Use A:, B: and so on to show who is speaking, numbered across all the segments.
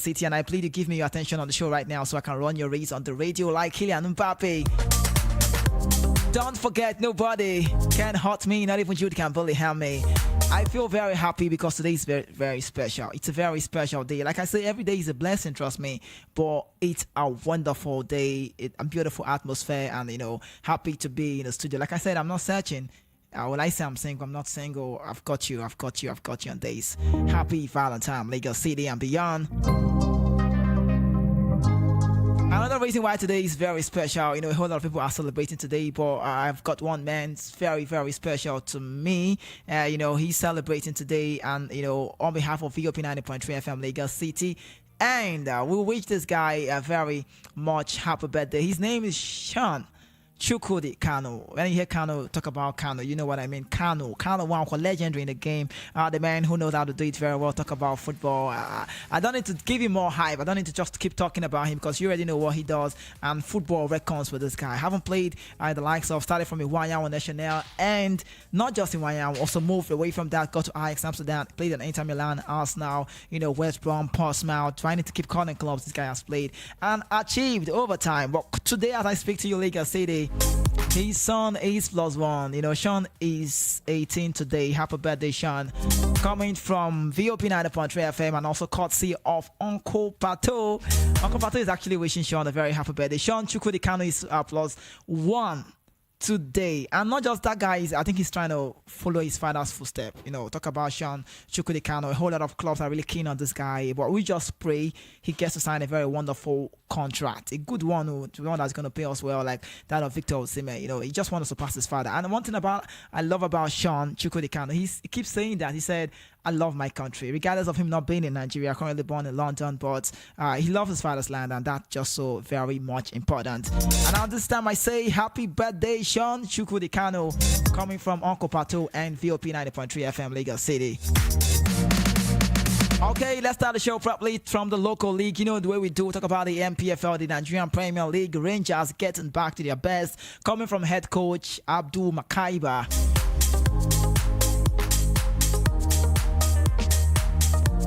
A: City, and I plead you give me your attention on the show right now so I can run your race on the radio like Kylian Mbappe. Don't forget, nobody can hurt me, not even Jude can bully me. I feel very happy because today is very, very special. It's a very special day. Like I say, every day is a blessing, trust me. But it's a wonderful day, a beautiful atmosphere, and happy to be in the studio. Like I said, I'm not searching. When I say I'm single, I'm not single. I've got you on days. Happy Valentine, Lagos City and beyond. Another reason why today is very special, a whole lot of people are celebrating today, but I've got one man it's very, very special to me. He's celebrating today, and on behalf of VOP 90.3 FM Lagos City, and we wish this guy a very much happy birthday. His name is Sean Chukwudi Kanu. When you hear Kanu talk about Kanu, you know what I mean. Kanu, one legendary in the game. The man who knows how to do it very well. Talk about football. I don't need to give him more hype. I don't need to just keep talking about him because you already know what he does. And football reckons with this guy. I haven't played the likes of, started from Iwanyao National, and not just Iwanyao, also moved away from that, got to Ajax Amsterdam, played at Inter Milan, Arsenal, West Brom, Portsmouth, trying to keep calling clubs this guy has played and achieved over time. But today, as I speak to you, Lagos City, his son is +1. Sean is 18 today. Happy birthday, Sean. Coming from VOP 90.3 FM and also courtesy of Uncle Pato. Uncle Pato is actually wishing Sean a very happy birthday. Sean Chukwudi Kanu is +1 today. And not just that guy, I think he's trying to follow his father's footsteps. Talk about Sean Chukwudi Kanu. A whole lot of clubs are really keen on this guy, but we just pray he gets to sign a very wonderful contract, a good one, the one that's going to pay us well, like that of Victor Osimhen. He just wants to surpass his father. And one thing I love about Sean Chukwudi Kanu, he keeps saying that. He said, I love my country, regardless of him not being in Nigeria, currently born in London, but he loves his father's land, and that's just so very much important. And at this time, I say happy birthday, Sean Chukwudi Kanu, coming from Uncle Pato and VOP 90.3 FM Lagos City. Okay, let's start the show properly from the local league. The way we do, talk about the MPFL, the Nigerian Premier League. Rangers getting back to their best, coming from head coach Abdul Makaiba.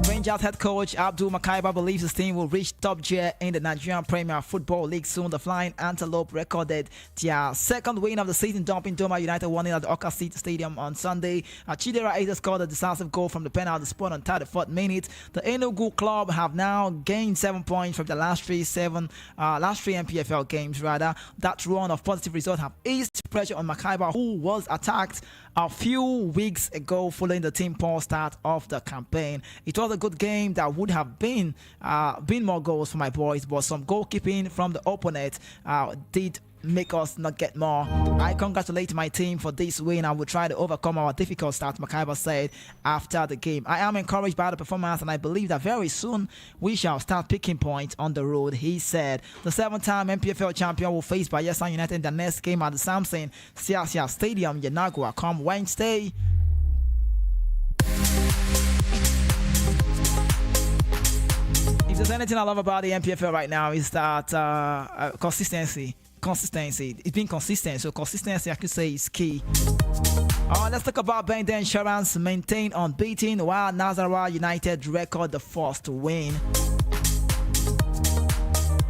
A: Rangers head coach Abdul Makaiba believes his team will reach top tier in the Nigerian Premier Football League soon. The Flying Antelope recorded their second win of the season, dumping Doma United 1-0 at the Oka Stadium on Sunday. Chidera Eze scored a decisive goal from the penalty spot on 34th minute. The Enugu club have now gained 7 points from the last three MPFL games. That run of positive results have eased pressure on Makaiba, who was attacked a few weeks ago following the team poor start of the campaign. It was a good game that would have been more goals for my boys, but some goalkeeping from the opponent did make us not get more. I congratulate my team for this win. I will try to overcome our difficult start, Makaiba said after the game. I am encouraged by the performance, and I believe that very soon we shall start picking points on the road, he said. The 7-time MPFL champion will face Bayelsa United in the next game at the Samson Siasia Stadium, Yenagua, come Wednesday. If there's anything I love about the MPFL right now is that consistency. It's being consistent, so consistency, I could say, is key. Let's talk about Bender Insurance, maintain unbeaten while Nasarawa United record the first win.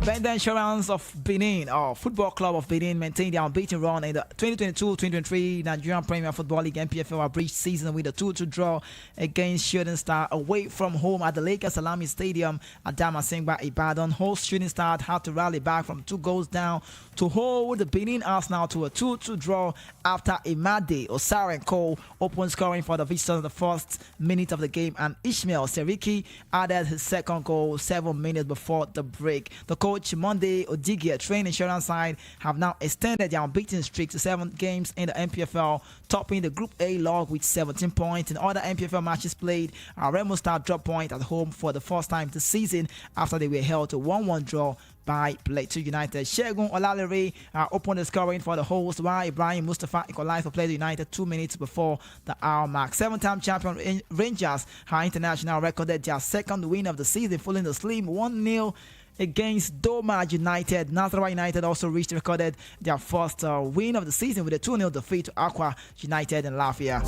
A: Bender Insurance of Benin, Football Club of Benin, maintained their unbeaten run in the 2022-2023 Nigerian Premier Football League MPFL abridged season with a 2-2 draw against Shooting Star away from home at the Lakers Salami Stadium at Damasingba, Ibadan. Host Shooting Star had to rally back from 2 goals down to hold the Benin Arsenal to a 2-2 draw after Imade Osarenko opened scoring for the visitors in the first minute of the game, and Ishmael Seriki added his second goal 7 minutes before the break. The coach Monday Odigie, trained insurance side, have now extended their unbeaten streak to 7 games in the MPFL, topping the Group A log with 17 points. In other MPFL matches played, Remo Star dropped point at home for the first time this season after they were held to 1-1 draw by Plateau United. Shegun Olalere opened the scoring for the host, while Ibrahim Mustafa equalized for Plateau United 2 minutes before the hour mark. 7-time champion Rangers International recorded their second win of the season, following the slim 1-0 against Doma United. Nasarawa United also recorded their first win of the season with a 2-0 defeat to Aqua United in Lafayette.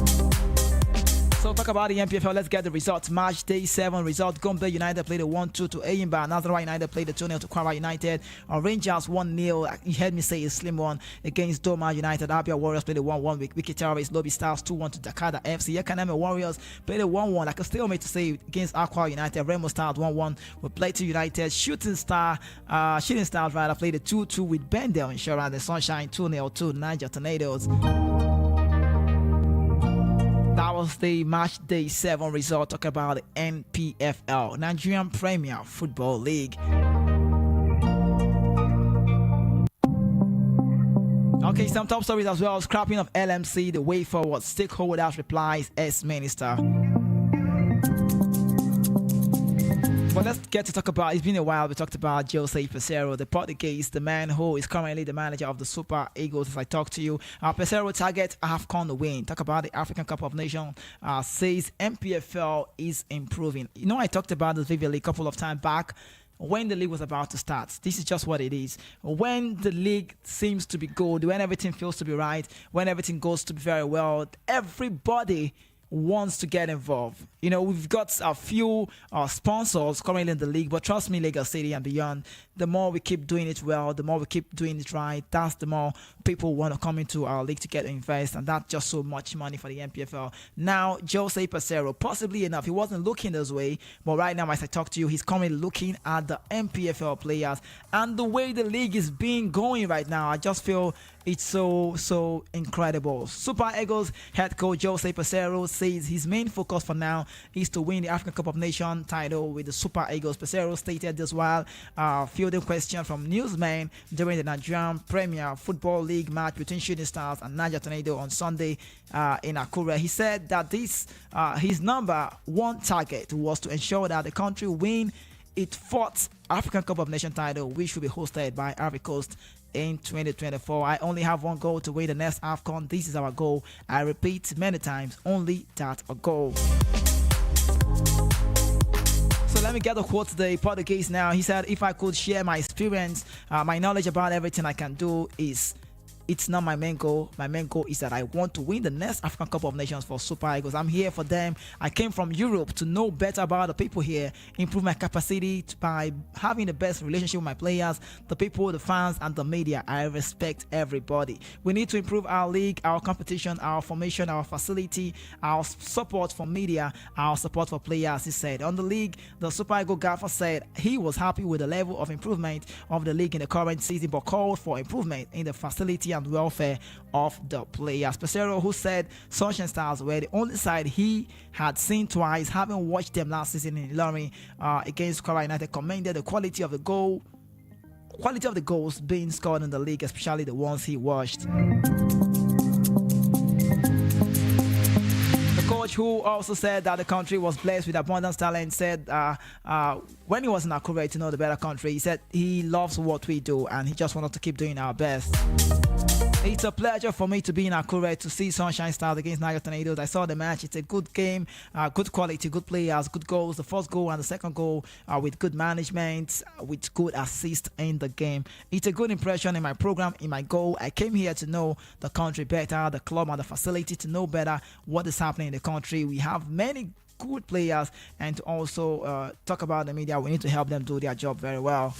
A: So talk about the MPFL. Let's get the results. Match day 7 result. Gombe United played a 1-2 to Eyimba. Nasarawa United played a 2-0 to Kwara United. Rangers 1-0. You heard me say a slim one against Doma United. Abia Warriors played a 1-1 with Wiki Terrorists. Lobby Stars 2-1 to Dakada FC. Yakaneme Warriors played a 1-1. Like a stalemate to say against Aqua United. Remo Stars 1-1 with Plateau United. Shooting Stars played a 2-2 with Bendel Insurance. The Sunshine 2-0 to Niger Tornadoes. That was the match day 7 result. Talk about the NPFL, Nigerian Premier Football League. Okay, some top stories as well. Scrapping of LMC, the way forward. Stakeholders replies ex-minister. But let's get to talk about, it's been a while, we talked about Jose Peseiro, the Portuguese, the man who is currently the manager of the Super Eagles as I talk to you. Peseiro targets AFCON win. Talk about the African Cup of Nations, says MPFL is improving. You know, I talked about this vividly a couple of times back when the league was about to start. This is just what it is. When the league seems to be good, when everything feels to be right, when everything goes to be very well, everybody wants to get involved. You know, we've got a few sponsors currently in the league, but trust me, Lagos City and beyond, the more we keep doing it well, the more we keep doing it right, that's the more people want to come into our league to get invest, and that's just so much money for the MPFL. Now, Jose Peseiro, possibly enough, he wasn't looking this way, but right now, as I talk to you, he's currently looking at the MPFL players and the way the league is being going right now. I just feel it's so incredible. Super Eagles head coach Jose Peseiro says his main focus for now is to win the African Cup of Nations title with the Super Eagles. Peseiro stated this while fielding questions from newsmen during the Nigerian Premier Football League match between Shooting Stars and Niger Tornado on Sunday in Akure. He said that his number one target was to ensure that the country win its 4th African Cup of Nations title, which will be hosted by Ivory Coast in 2024. I only have one goal to win the next AFCON. This is our goal. I repeat many times, only that a goal. So let me get the quote today. Portuguese now. He said, if I could share my experience, my knowledge about everything I can do is, it's not my main goal. My main goal is that I want to win the next African Cup of Nations for Super Eagles. I'm here for them. I came from Europe to know better about the people here, improve my capacity by having the best relationship with my players, the people, the fans, and the media. I respect everybody. We need to improve our league, our competition, our formation, our facility, our support for media, our support for players, he said. On the league, the Super Eagles gaffer said he was happy with the level of improvement of the league in the current season, but called for improvement in the facility and welfare of the players. Peseiro, who said Sunshine Stars were the only side he had seen twice, having watched them last season in Ilorin against Kwara United, commended the quality of the goals being scored in the league, especially the ones he watched. Coach, who also said that the country was blessed with abundant talent, said when he was in Akure to know the better country, he said he loves what we do and he just wanted to keep doing our best. It's a pleasure for me to be in Akure to see Sunshine Stars against Niger Tornadoes. I saw the match. It's a good game, good quality, good players, good goals. The first goal and the second goal with good management, with good assist in the game. It's a good impression in my program, in my goal. I came here to know the country better, the club and the facility, to know better what is happening in the country. We have many good players, and to also talk about the media, we need to help them do their job very well.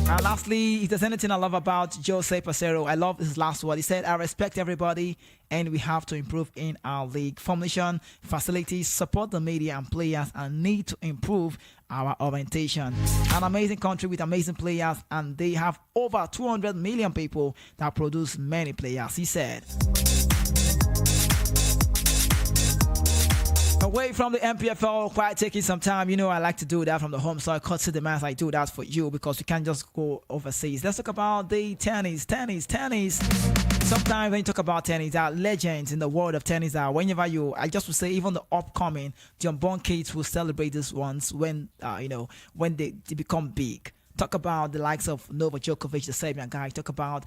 A: And lastly, if there's anything I love about Jose Peseiro, I love his last word. He said, I respect everybody and we have to improve in our league. Formation, facilities, support the media and players, and need to improve our orientation. An amazing country with amazing players, and they have over 200 million people that produce many players, he said. Away from the MPFL, quite taking some time. You know, I like to do that from the home, so I cut to the mass. I do that for you because we can't just go overseas. Let's talk about the tennis. Sometimes when you talk about tennis, there are legends in the world of tennis. I just would say even the upcoming, the unborn kids will celebrate these ones when they become big. Talk about the likes of Novak Djokovic, the Serbian guy. Talk about,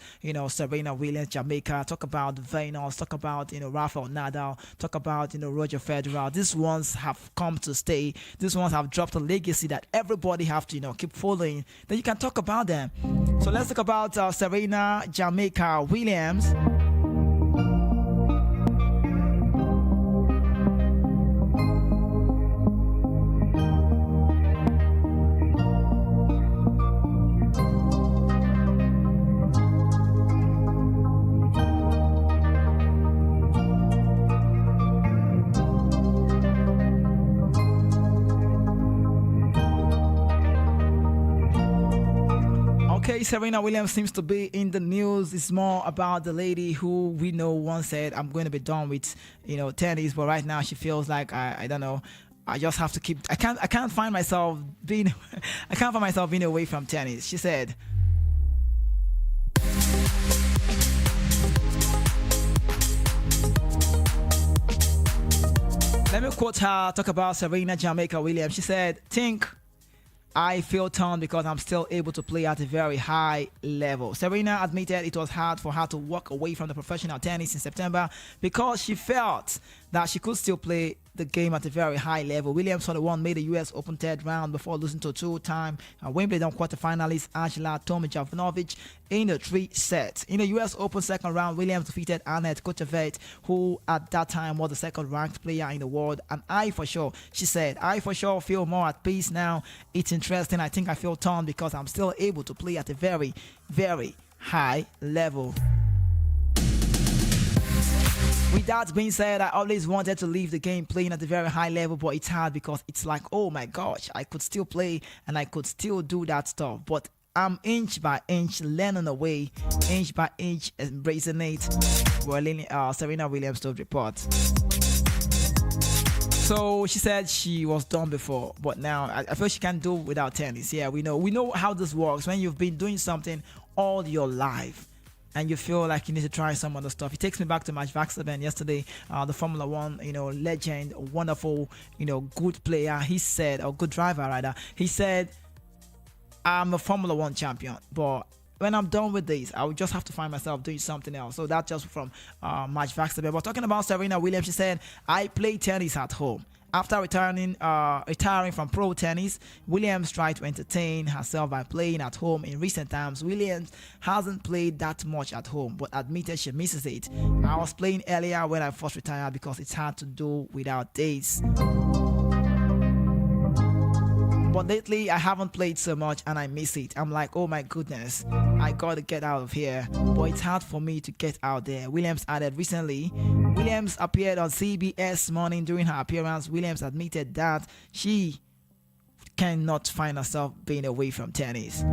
A: Serena Williams, Jamaica. Talk about Venus. Talk about, Rafael Nadal. Talk about, Roger Federer. These ones have come to stay. These ones have dropped a legacy that everybody have to, keep following. Then you can talk about them. So let's talk about Serena, Jamaica, Williams. Today, Serena Williams seems to be in the news. It's more about the lady who we know once said, "I'm going to be done with, tennis," but right now she feels like I don't know. I just have to keep. I can't find myself being. I can't find myself being away from tennis. She said. Let me quote her. Talk about Serena Jamaica Williams. She said, "Think I feel torn because I'm still able to play at a very high level." Serena admitted it was hard for her to walk away from the professional tennis in September because she felt that she could still play the game at a very high level. Williams, for the one, made the U.S. Open third round before losing to two-time Wimbledon quarterfinalist Angela Tomljanovic in the 3 sets. In the U.S. Open second round, Williams defeated Anett Kontaveit, who at that time was the second-ranked player in the world. And I for sure, she said, "I for sure feel more at peace now. It's interesting. I think I feel torn because I'm still able to play at a very, very high level." With that being said, I always wanted to leave the game playing at a very high level, but it's hard because it's like, oh my gosh, I could still play and I could still do that stuff. But I'm inch by inch learning away, inch by inch embracing it. Well, Serena Williams told report. So she said she was done before, but now I feel she can't do without tennis. Yeah, we know how this works. When you've been doing something all your life, and you feel like you need to try some other stuff. It takes me back to Max Verstappen yesterday, the Formula One, legend, wonderful, good player. He said, or good driver rather. He said, "I'm a Formula One champion, but when I'm done with this, I will just have to find myself doing something else." So that's just from Max Verstappen. But talking about Serena Williams, she said, "I play tennis at home." After retiring from pro tennis, Williams tried to entertain herself by playing at home in recent times. Williams hasn't played that much at home, but admitted she misses it. "I was playing earlier when I first retired because it's hard to do without this. But lately, I haven't played so much and I miss it. I'm like, oh my goodness, I gotta get out of here. But it's hard for me to get out there." Williams added recently. Williams appeared on CBS Morning. During her appearance, Williams admitted that she cannot find herself being away from tennis.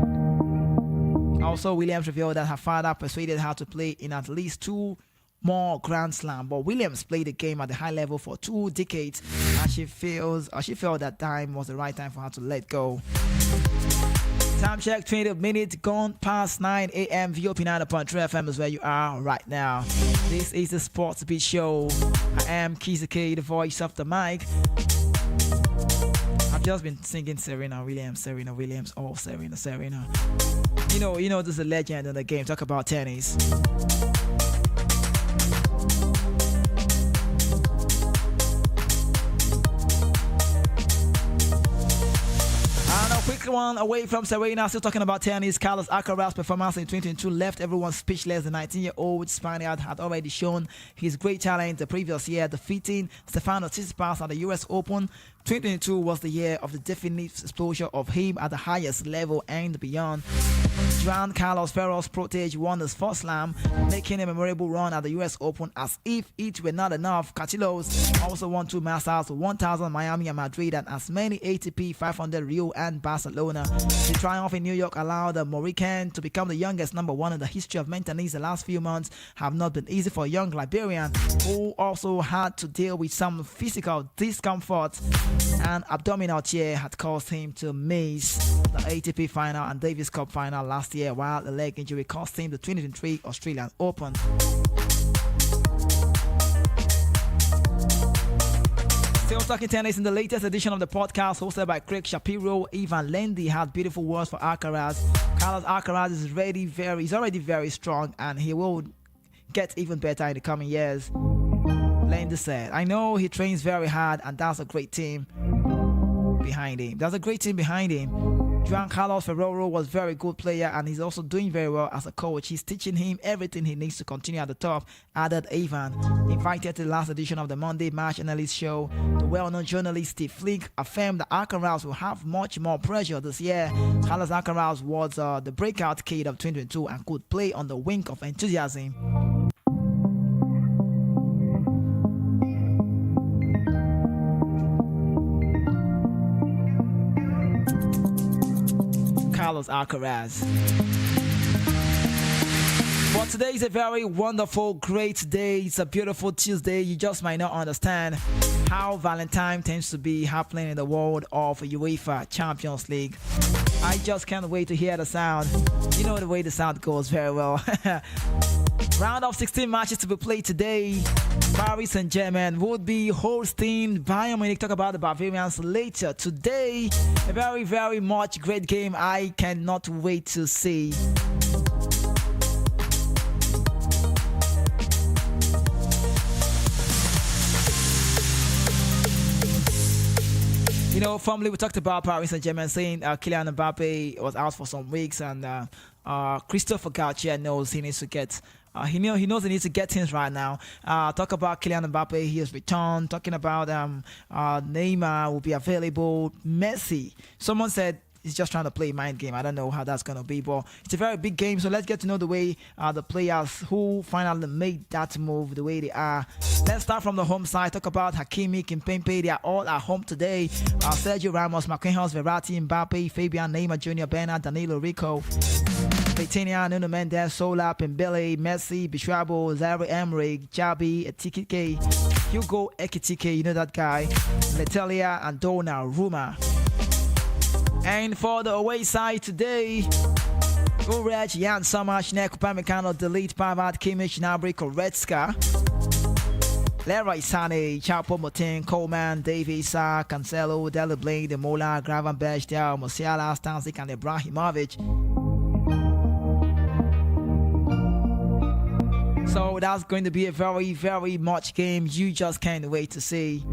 A: Also, Williams revealed that her father persuaded her to play in at least 2 more Grand Slam, but Williams played the game at a high level for 2 decades, and she felt that time was the right time for her to let go. Time check, 20 minutes gone past 9 a.m. VOP 9.3 FM is where you are right now. This is the Sports Beat Show. I am Kizake, the voice of the mic. I've just been singing Serena Williams, oh Serena. You know, this is a legend in the game. Talk about tennis. Quick one away from Serena, still talking about tennis. Carlos Alcaraz's performance in 2022 left everyone speechless. The 19-year-old Spaniard had already shown his great talent the previous year, defeating Stefanos Tsitsipas at the US Open. 2022 was the year of the definite exposure of him at the highest level and beyond. Juan Carlos Ferrero's protege won his first slam, making a memorable run at the US Open. As if it were not enough, Carlos also won 2 Masters, 1000 Miami and Madrid, and as many ATP 500 Rio and Barcelona. The triumph in New York allowed the Moroccan to become the youngest number 1 in the history of men's tennis. The last few months have not been easy for a young Liberian, who also had to deal with some physical discomfort. An abdominal tear had caused him to miss the ATP final and Davis Cup final last year, while the leg injury cost him the 2023 Australian Open. Still talking tennis in the latest edition of the podcast hosted by Craig Shapiro. Ivan Lendl had beautiful words for Alcaraz. Carlos Alcaraz is he's already very strong, and he will get even better in the coming years. Lendl said, "I know he trains very hard, and that's a great team behind him. Juan Carlos Ferrero was a very good player, and he's also doing very well as a coach. He's teaching him everything he needs to continue at the top," added Ivan. Invited to the last edition of the Monday Match Analyst Show, the well-known journalist Steve Flink affirmed that Alcaraz will have much more pressure this year. Carlos Alcaraz was the breakout kid of 2022 and could play on the wing of enthusiasm. Carlos Alcaraz. But today is a very wonderful, great day. It's a beautiful Tuesday. You just might not understand how Valentine tends to be happening in the world of UEFA Champions League. I just can't wait to hear the sound. You know the way the sound goes very well. Round of 16 matches to be played today. Paris Saint-Germain would be hosting Bayern Munich. Talk about the Bavarians later today. A very, very much great game. I cannot wait to see. You know, formerly we talked about Paris Saint-Germain saying Kylian Mbappe was out for some weeks, and Christopher Galtier knows he needs to get. He knows he needs to get things right now. Talk about Kylian Mbappe, he has returned. Talking about Neymar will be available. Messi, someone said he's just trying to play a mind game. I don't know how that's going to be, but it's a very big game. So let's get to know the way the players who finally made that move, the way they are. Let's start from the home side. Talk about Hakimi, Kimpembe. They are all at home today. Sergio Ramos, Marquinhos, Verratti, Mbappe, Fabian, Neymar Jr., Bernard, Danilo, Rico, Vitinha, Nuno Mendes, Sola, Pembele, Messi, Bishrabo, Zaire Emery, Jabi, Etikike, Hugo Ekitike, you know that guy, Letelia, and Donnarumma. And for the away side today, Urech, Jan Sommer, Schneck, Upamecano, Delete, Pavard, Kimmich, Gnabry, Goretzka, Leroy Sané, Chapo Motin, Coleman, Davies, Cancelo, Delablain, Demola, Gravenberch, Del, Musiala, Stanzik, and Ibrahimovic. So that's going to be a very, very much game you just can't wait to see.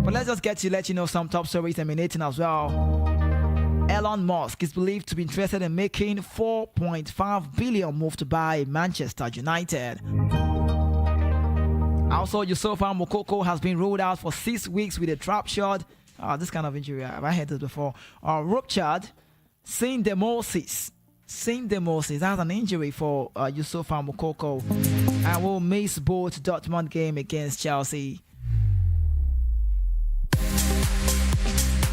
A: But let's just get to let you know some top stories emanating as well. Elon Musk is believed to be interested in making $4.5 billion move to buy Manchester United. Also, Yusufa Moukoko has been ruled out for 6 weeks with a trap shot. This kind of injury, have I heard this before? Ruptured syndesmosis. That's an injury for Yusufa Moukoko, and will miss both Dortmund game against Chelsea.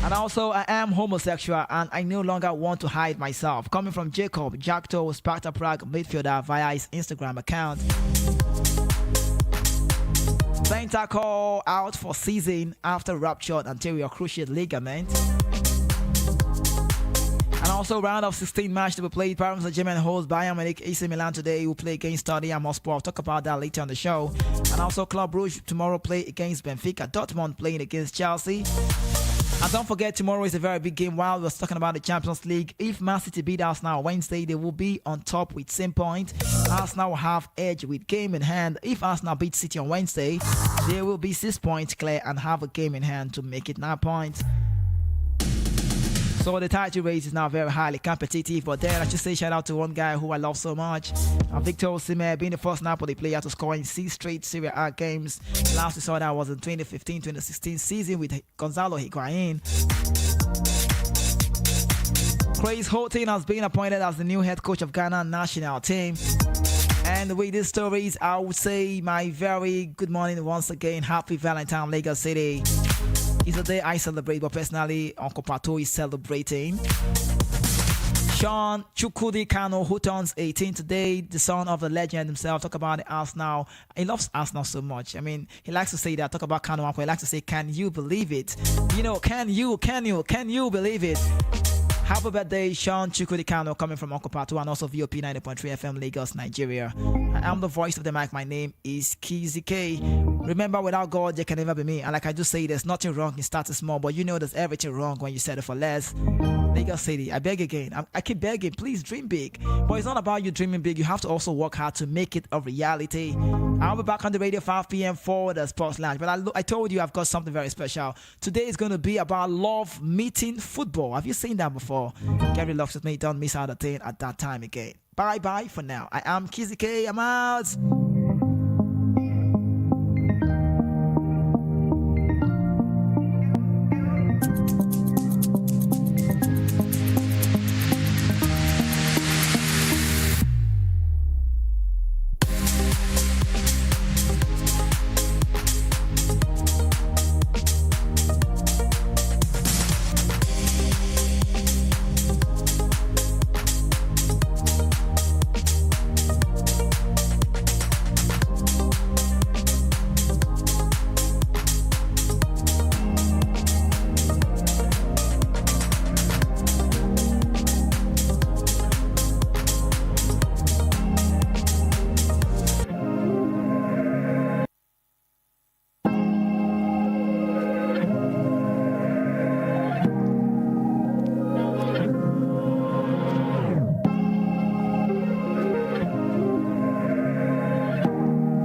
A: And also, I am homosexual and I no longer want to hide myself. Coming from Jacob Jakto, Sparta Prague midfielder via his Instagram account. Bentancur out for season after ruptured anterior cruciate ligament. And also, round of 16 match to be played. Paris Saint-Germain holds Bayern Munich. AC Milan today will play against Tottenham Hotspur. I'll talk about that later on the show. And also, Club Brugge tomorrow play against Benfica. Dortmund playing against Chelsea. And don't forget, tomorrow is a very big game. While we're talking about the Champions League, if Man City beat Arsenal Wednesday, they will be on top with same point. Arsenal will have edge with game in hand. If Arsenal beat City on Wednesday, they will be 6 points clear and have a game in hand to make it 9 points. So the title race is now very highly competitive. But then I should say shout out to one guy who I love so much, Victor Osimhen, being the first Napoli player to score in 6 straight Serie A games. Last we saw that was in 2015-2016 season with Gonzalo Higuain. Chris Hughton has been appointed as the new head coach of Ghana national team. And with these stories, I would say my very good morning once again. Happy Valentine, Lagos City. It's a day I celebrate, but personally, Uncle Pato is celebrating. Sean Chukwudi Kano, who turns 18 today, the son of the legend himself. Talk about the Arsenal. He loves Arsenal so much. I mean, he likes to say that. Talk about Kano. He likes to say, can you believe it? You know, can you believe it? Happy birthday, Sean Chukwudi Kano, coming from Uncle Pato and also VOP 90.3 FM, Lagos, Nigeria. I am the voice of the mic. My name is Kizzy K. Remember, without God, there can never be me. And like I just say, there's nothing wrong in starting small, but you know there's everything wrong when you settle for less. Lagos City, I beg again. I keep begging, please dream big. But it's not about you dreaming big. You have to also work hard to make it a reality. I'll be back on the radio 5 p.m. for the Sports Lounge. But I told you I've got something very special. Today is going to be about love meeting football. Have you seen that before? Gary Locks with me. Don't miss out a thing at that time again. Bye-bye for now. I am Kizzy K. I'm out.